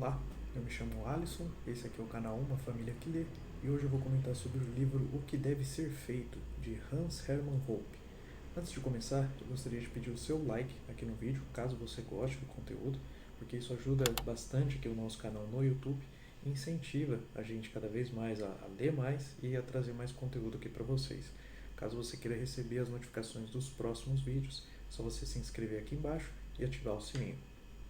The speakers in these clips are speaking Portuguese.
Olá, eu me chamo Alisson, esse aqui é o canal Uma Família que Lê e hoje eu vou comentar sobre o livro O que Deve Ser Feito, de Hans Hermann Hoppe. Antes de começar, eu gostaria de pedir o seu like aqui no vídeo, caso você goste do conteúdo, porque isso ajuda bastante aqui o nosso canal no YouTube e incentiva a gente cada vez mais a ler mais e a trazer mais conteúdo aqui para vocês. Caso você queira receber as notificações dos próximos vídeos, é só você se inscrever aqui embaixo e ativar o sininho.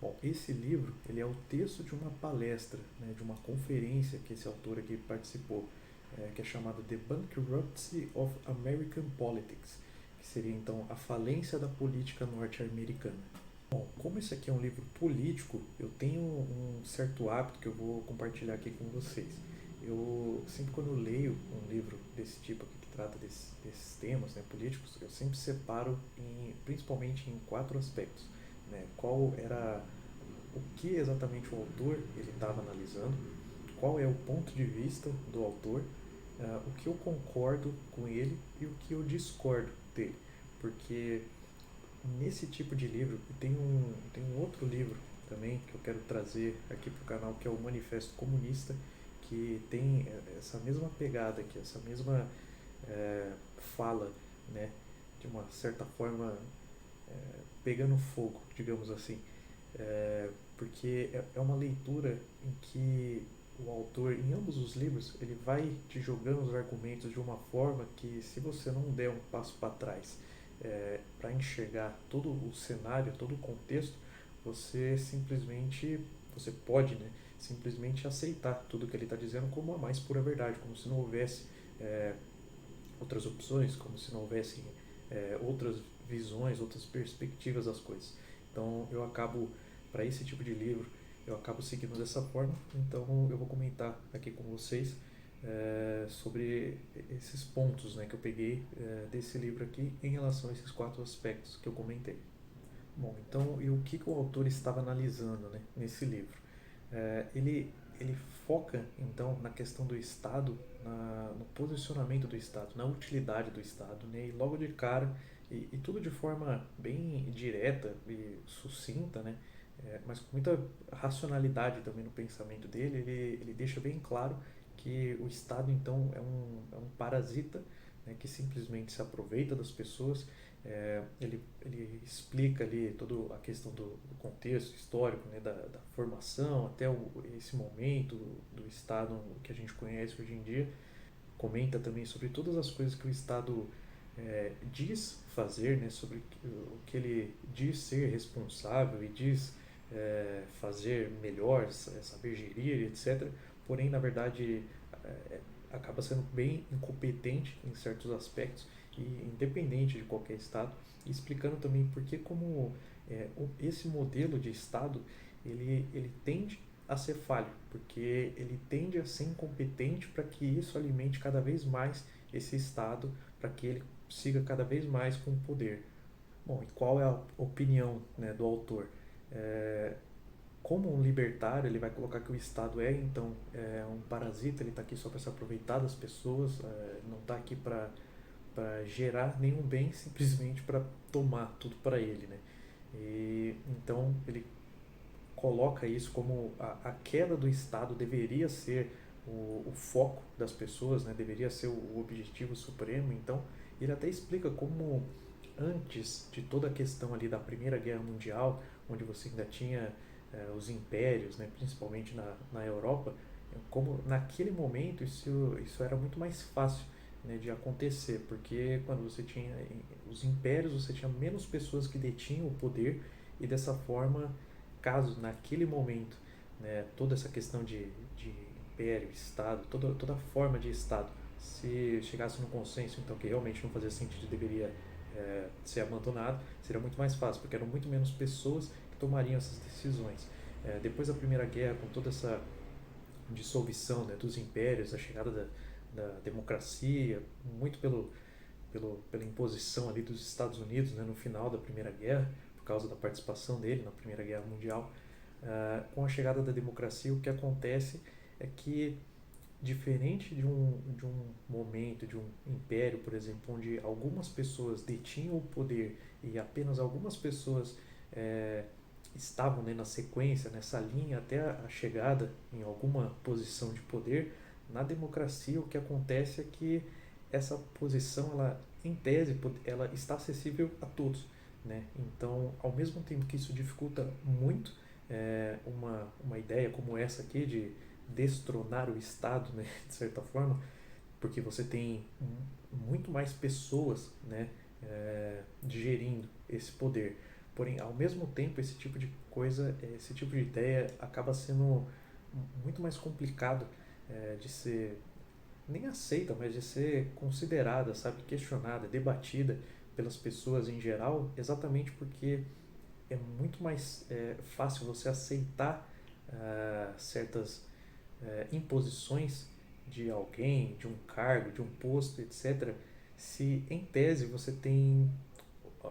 Bom, esse livro ele é o texto de uma palestra, né, de uma conferência que esse autor aqui participou, que é chamada The Bankruptcy of American Politics, que seria então a falência da política norte-americana. Bom, como esse aqui é um livro político, eu tenho um certo hábito que eu vou compartilhar aqui com vocês. Eu sempre quando eu leio um livro desse tipo aqui, que trata desses temas, né, políticos, eu sempre separo principalmente em quatro aspectos, né? Qual era o que exatamente o autor ele estava analisando, qual é o ponto de vista do autor, o que eu concordo com ele e o que eu discordo dele, porque nesse tipo de livro tem um outro livro também que eu quero trazer aqui para o canal, que é o Manifesto Comunista, que tem essa mesma pegada aqui, essa mesma fala, né, de uma certa forma pegando fogo, digamos assim, porque é uma leitura em que o autor, em ambos os livros, ele vai te jogando os argumentos de uma forma que, se você não der um passo para trás para enxergar todo o cenário, todo o contexto, você pode, né, simplesmente aceitar tudo que ele está dizendo como a mais pura verdade, como se não houvesse outras opções, como se não houvessem outras visões, outras perspectivas das coisas. Então eu acabo, para esse tipo de livro, eu acabo seguindo dessa forma. Então eu vou comentar aqui com vocês sobre esses pontos, né, que eu peguei desse livro aqui em relação a esses quatro aspectos que eu comentei. Bom, então e o que o autor estava analisando, né, nesse livro? Ele foca então na questão do Estado, no posicionamento do Estado, na utilidade do Estado, né? E logo de cara, e tudo de forma bem direta e sucinta, né? Mas com muita racionalidade também no pensamento dele, ele deixa bem claro que o Estado então é um parasita, né, que simplesmente se aproveita das pessoas. Ele explica ali toda a questão do contexto histórico, né, da formação até esse momento do Estado que a gente conhece hoje em dia. Comenta também sobre todas as coisas que o Estado diz fazer, né, sobre o que ele diz ser responsável e diz fazer melhor, saber gerir, etc. Porém, na verdade, é, acaba sendo bem incompetente em certos aspectos e independente de qualquer Estado, e explicando também por que como esse modelo de Estado ele tende a ser falho, porque ele tende a ser incompetente para que isso alimente cada vez mais esse Estado, para que ele siga cada vez mais com o poder. Bom, e qual é a opinião, né, do autor? É, Como um libertário, ele vai colocar que o Estado então um parasita, ele está aqui só para se aproveitar das pessoas, não está aqui para gerar nenhum bem, simplesmente para tomar tudo para ele, né? E então ele coloca isso como a queda do Estado deveria ser o foco das pessoas, né? Deveria ser o objetivo supremo. Então ele até explica como antes de toda a questão ali da Primeira Guerra Mundial, onde você ainda tinha os impérios, né, principalmente na Europa, como naquele momento isso era muito mais fácil, né, de acontecer, porque quando você tinha os impérios, você tinha menos pessoas que detinham o poder e dessa forma, caso naquele momento, né, toda essa questão de império, Estado, toda forma de Estado, se chegasse no consenso, então que realmente não fazia sentido, deveria ser abandonado, seria muito mais fácil, porque eram muito menos pessoas que tomariam essas decisões. Depois da Primeira Guerra, com toda essa dissolução, né, dos impérios, a chegada da democracia, muito pela imposição ali dos Estados Unidos, né, no final da Primeira Guerra, por causa da participação dele na Primeira Guerra Mundial. Com a chegada da democracia, o que acontece é que, diferente de um momento, de um império, por exemplo, onde algumas pessoas detinham o poder e apenas algumas pessoas estavam, né, na sequência, nessa linha até a chegada em alguma posição de poder. Na democracia, o que acontece é que essa posição, ela, em tese, ela está acessível a todos, né? Então, ao mesmo tempo que isso dificulta muito uma ideia como essa aqui de destronar o Estado, né, de certa forma, porque você tem muito mais pessoas, né, gerindo esse poder. Porém, ao mesmo tempo, esse tipo de coisa, esse tipo de ideia acaba sendo muito mais complicado de ser nem aceita, mas de ser considerada, sabe, questionada, debatida pelas pessoas em geral, exatamente porque é muito mais fácil você aceitar certas imposições de alguém, de um cargo, de um posto, etc., se em tese você tem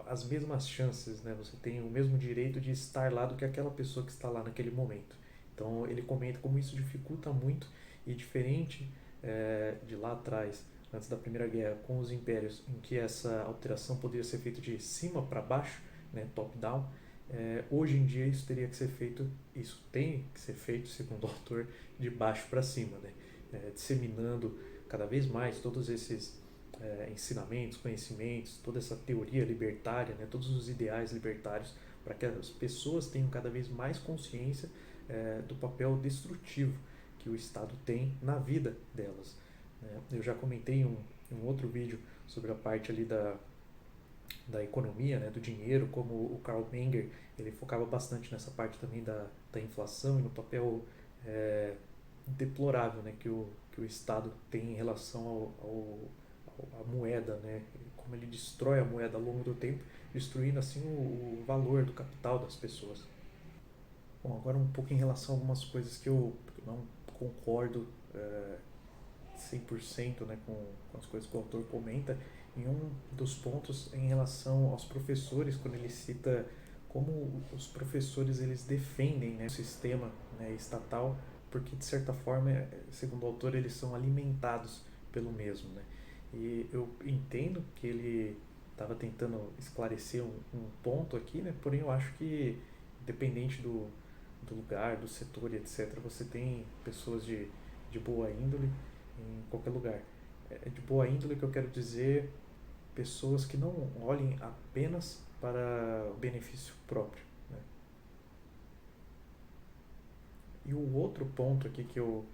as mesmas chances, né? Você tem o mesmo direito de estar lá do que aquela pessoa que está lá naquele momento. Então ele comenta como isso dificulta muito e diferente de lá atrás, antes da Primeira Guerra, com os impérios, em que essa alteração poderia ser feita de cima para baixo, né, top-down. Hoje em dia isso teria que ser feito, isso tem que ser feito, segundo o autor, de baixo para cima, né? Disseminando cada vez mais todos esses ensinamentos, conhecimentos, toda essa teoria libertária, né? Todos os ideais libertários, para que as pessoas tenham cada vez mais consciência do papel destrutivo que o Estado tem na vida delas. Né? Eu já comentei em um outro vídeo sobre a parte ali da economia, né, do dinheiro, como o Karl Menger ele focava bastante nessa parte também da inflação e no papel deplorável, né, que o Estado tem em relação à moeda, né, como ele destrói a moeda ao longo do tempo, destruindo assim o valor do capital das pessoas. Bom, agora um pouco em relação a algumas coisas que eu não concordo 100%, né, com as coisas que o autor comenta. Em um dos pontos em relação aos professores, quando ele cita como os professores eles defendem, né, o sistema, né, estatal, porque de certa forma, segundo o autor, eles são alimentados pelo mesmo, né? E eu entendo que ele estava tentando esclarecer um ponto aqui, né? Porém eu acho que independente do lugar, do setor e etc., você tem pessoas de boa índole em qualquer lugar. De boa índole que eu quero dizer pessoas que não olhem apenas para o benefício próprio. Né? E o outro ponto aqui que eu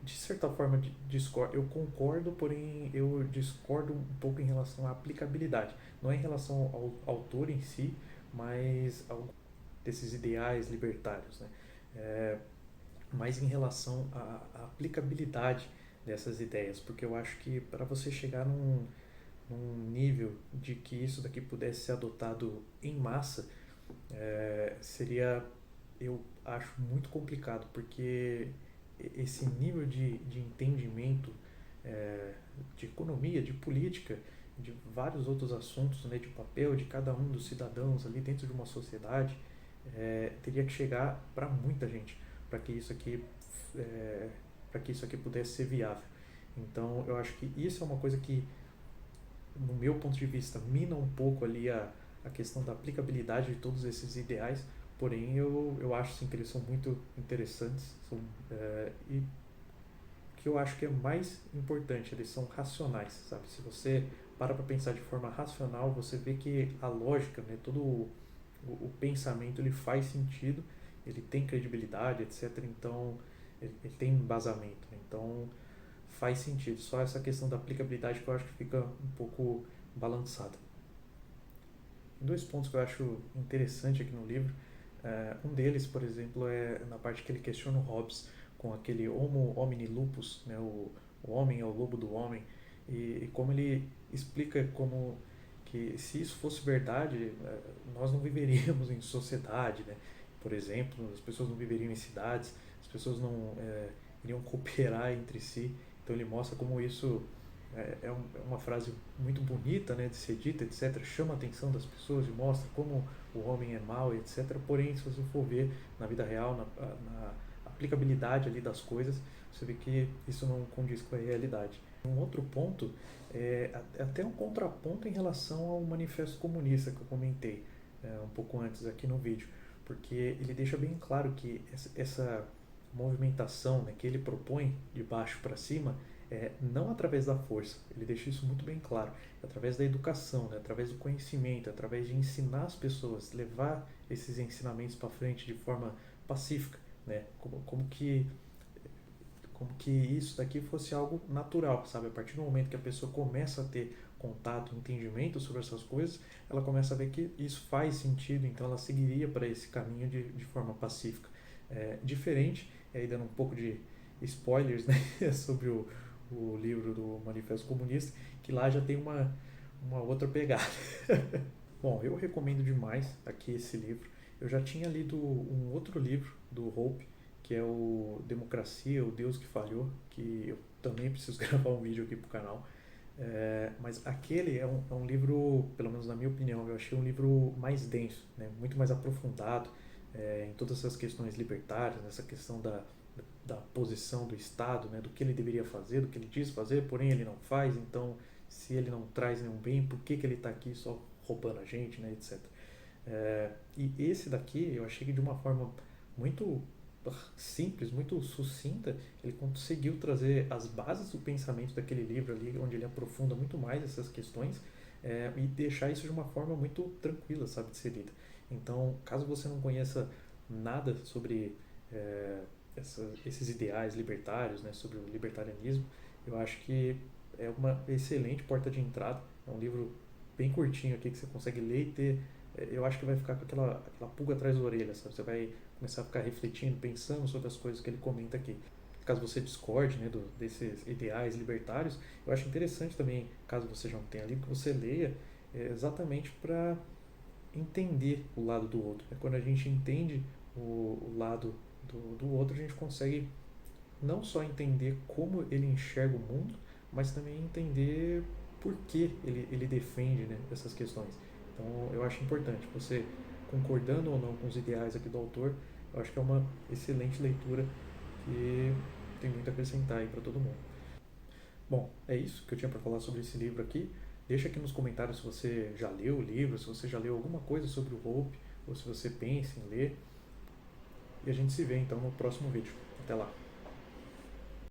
de certa forma discordo, eu concordo, porém eu discordo um pouco em relação à aplicabilidade. Não é em relação ao autor em si, mas desses ideais libertários. Né? Mas em relação à aplicabilidade dessas ideias, porque eu acho que para você chegar num nível de que isso daqui pudesse ser adotado em massa, seria, eu acho, muito complicado, porque esse nível de entendimento de economia, de política, de vários outros assuntos, né, de papel de cada um dos cidadãos ali dentro de uma sociedade, teria que chegar para muita gente, para que isso aqui para que isso aqui pudesse ser viável. Então, eu acho que isso é uma coisa que, no meu ponto de vista, mina um pouco ali a questão da aplicabilidade de todos esses ideais, porém eu acho sim que eles são muito interessantes e que eu acho que é mais importante, eles são racionais, sabe? Se você para pensar de forma racional, você vê que a lógica, né, todo o pensamento, ele faz sentido, ele tem credibilidade, etc. Então, ele tem embasamento. Né? Então, faz sentido. Só essa questão da aplicabilidade que eu acho que fica um pouco balançada. Dois pontos que eu acho interessante aqui no livro. Um deles, por exemplo, é na parte que ele questiona o Hobbes com aquele Homo homini lupus, né, o homem é o lobo do homem, e como ele explica como que se isso fosse verdade, nós não viveríamos em sociedade, né? Por exemplo, as pessoas não viveriam em cidades, as pessoas não iriam cooperar entre si. Então ele mostra como isso é uma frase muito bonita, né, de ser dita, etc. Chama a atenção das pessoas e mostra como o homem é mau, etc. Porém, se você for ver na vida real, na aplicabilidade ali das coisas, você vê que isso não condiz com a realidade. Um outro ponto é até um contraponto em relação ao Manifesto Comunista que eu comentei. um pouco antes aqui no vídeo, porque ele deixa bem claro que essa movimentação, né, que ele propõe de baixo para cima não através da força, ele deixa isso muito bem claro, é através da educação, né, através do conhecimento, através de ensinar as pessoas, levar esses ensinamentos para frente de forma pacífica, né, como que isso daqui fosse algo natural, sabe? A partir do momento que a pessoa começa a ter contato, entendimento sobre essas coisas, ela começa a ver que isso faz sentido, então ela seguiria para esse caminho de forma pacífica. Diferente, aí dando um pouco de spoilers, né, sobre o livro do Manifesto Comunista, que lá já tem uma outra pegada. Bom, eu recomendo demais aqui esse livro. Eu já tinha lido um outro livro do Hope, que é o Democracia, o Deus que Falhou, que eu também preciso gravar um vídeo aqui pro canal. Mas aquele é um livro, pelo menos na minha opinião, eu achei um livro mais denso, né? Muito mais aprofundado em todas essas questões libertárias, nessa questão da posição do Estado, né? Do que ele deveria fazer, do que ele diz fazer, porém ele não faz, então se ele não traz nenhum bem, por que ele está aqui só roubando a gente, né? Etc. E esse daqui eu achei que de uma forma muito simples, muito sucinta, ele conseguiu trazer as bases do pensamento daquele livro ali, onde ele aprofunda muito mais essas questões e deixar isso de uma forma muito tranquila, sabe, de ser lida. Então, caso você não conheça nada sobre esses ideais libertários, né, sobre o libertarianismo, eu acho que é uma excelente porta de entrada. É um livro bem curtinho aqui que você consegue ler e ter. Eu acho que vai ficar com aquela pulga atrás da orelha, sabe? Você vai começar a ficar refletindo, pensando sobre as coisas que ele comenta aqui. Caso você discorde, né, desses ideais libertários, eu acho interessante também, caso você já não tenha lido, que você leia exatamente para entender o lado do outro. Quando a gente entende o lado do outro, a gente consegue não só entender como ele enxerga o mundo, mas também entender por que ele defende, né, essas questões. Então eu acho importante, você concordando ou não com os ideais aqui do autor, eu acho que é uma excelente leitura que tem muito a acrescentar aí para todo mundo. Bom, é isso que eu tinha para falar sobre esse livro aqui. Deixa aqui nos comentários se você já leu o livro, se você já leu alguma coisa sobre o Hope, ou se você pensa em ler. E a gente se vê então no próximo vídeo. Até lá!